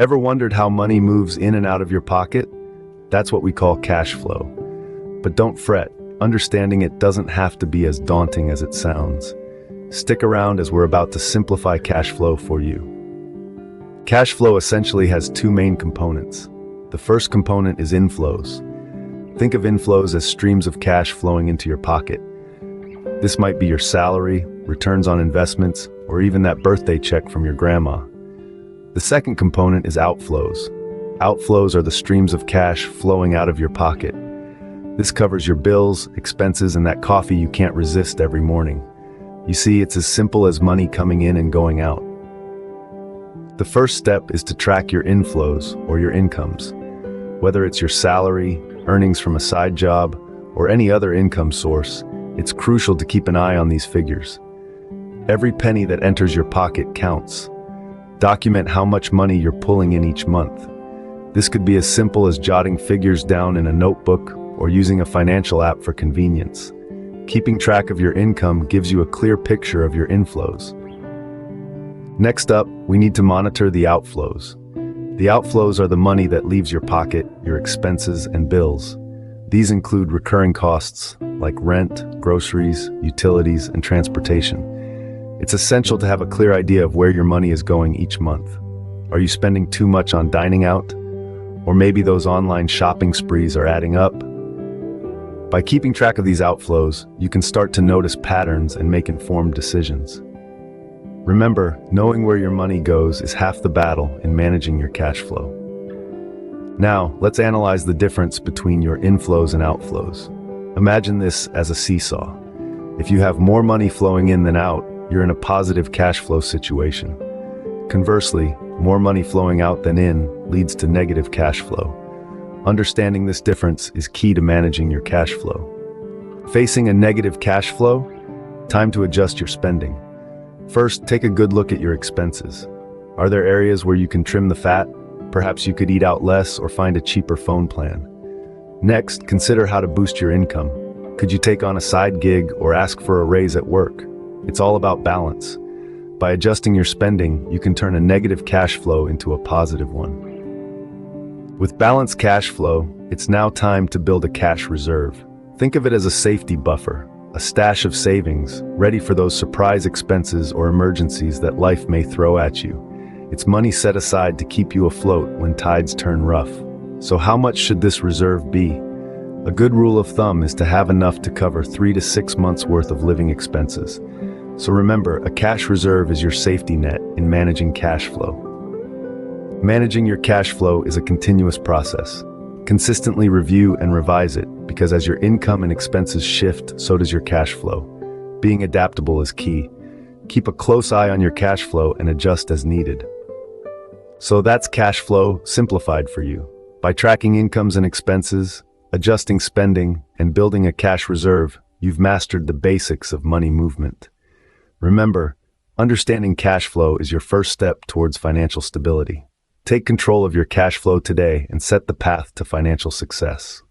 Ever wondered how money moves in and out of your pocket? That's what we call cash flow. But don't fret, understanding it doesn't have to be as daunting as it sounds. Stick around as we're about to simplify cash flow for you. Cash flow essentially has two main components. The first component is inflows. Think of inflows as streams of cash flowing into your pocket. This might be your salary, returns on investments, or even that birthday check from your grandma. The second component is outflows. Outflows are the streams of cash flowing out of your pocket. This covers your bills, expenses, and that coffee you can't resist every morning. You see, it's as simple as money coming in and going out. The first step is to track your inflows or your incomes. Whether it's your salary, earnings from a side job, or any other income source, it's crucial to keep an eye on these figures. Every penny that enters your pocket counts. Document how much money you're pulling in each month. This could be as simple as jotting figures down in a notebook or using a financial app for convenience. Keeping track of your income gives you a clear picture of your inflows. Next up, we need to monitor the outflows. The outflows are the money that leaves your pocket, your expenses, and bills. These include recurring costs like rent, groceries, utilities, and transportation. It's essential to have a clear idea of where your money is going each month. Are you spending too much on dining out? Or maybe those online shopping sprees are adding up? By keeping track of these outflows, you can start to notice patterns and make informed decisions. Remember, knowing where your money goes is half the battle in managing your cash flow. Now, let's analyze the difference between your inflows and outflows. Imagine this as a seesaw. If you have more money flowing in than out, you're in a positive cash flow situation. Conversely, more money flowing out than in leads to negative cash flow. Understanding this difference is key to managing your cash flow. Facing a negative cash flow? Time to adjust your spending. First, take a good look at your expenses. Are there areas where you can trim the fat? Perhaps you could eat out less or find a cheaper phone plan. Next, consider how to boost your income. Could you take on a side gig or ask for a raise at work? It's all about balance. By adjusting your spending, you can turn a negative cash flow into a positive one. With balanced cash flow, it's now time to build a cash reserve. Think of it as a safety buffer, a stash of savings, ready for those surprise expenses or emergencies that life may throw at you. It's money set aside to keep you afloat when tides turn rough. So how much should this reserve be? A good rule of thumb is to have enough to cover 3 to 6 months worth of living expenses. So remember, a cash reserve is your safety net in managing cash flow. Managing your cash flow is a continuous process. Consistently review and revise it, because as your income and expenses shift, so does your cash flow. Being adaptable is key. Keep a close eye on your cash flow and adjust as needed. So that's cash flow simplified for you. By tracking incomes and expenses, adjusting spending, and building a cash reserve, you've mastered the basics of money movement. Remember, understanding cash flow is your first step towards financial stability. Take control of your cash flow today and set the path to financial success.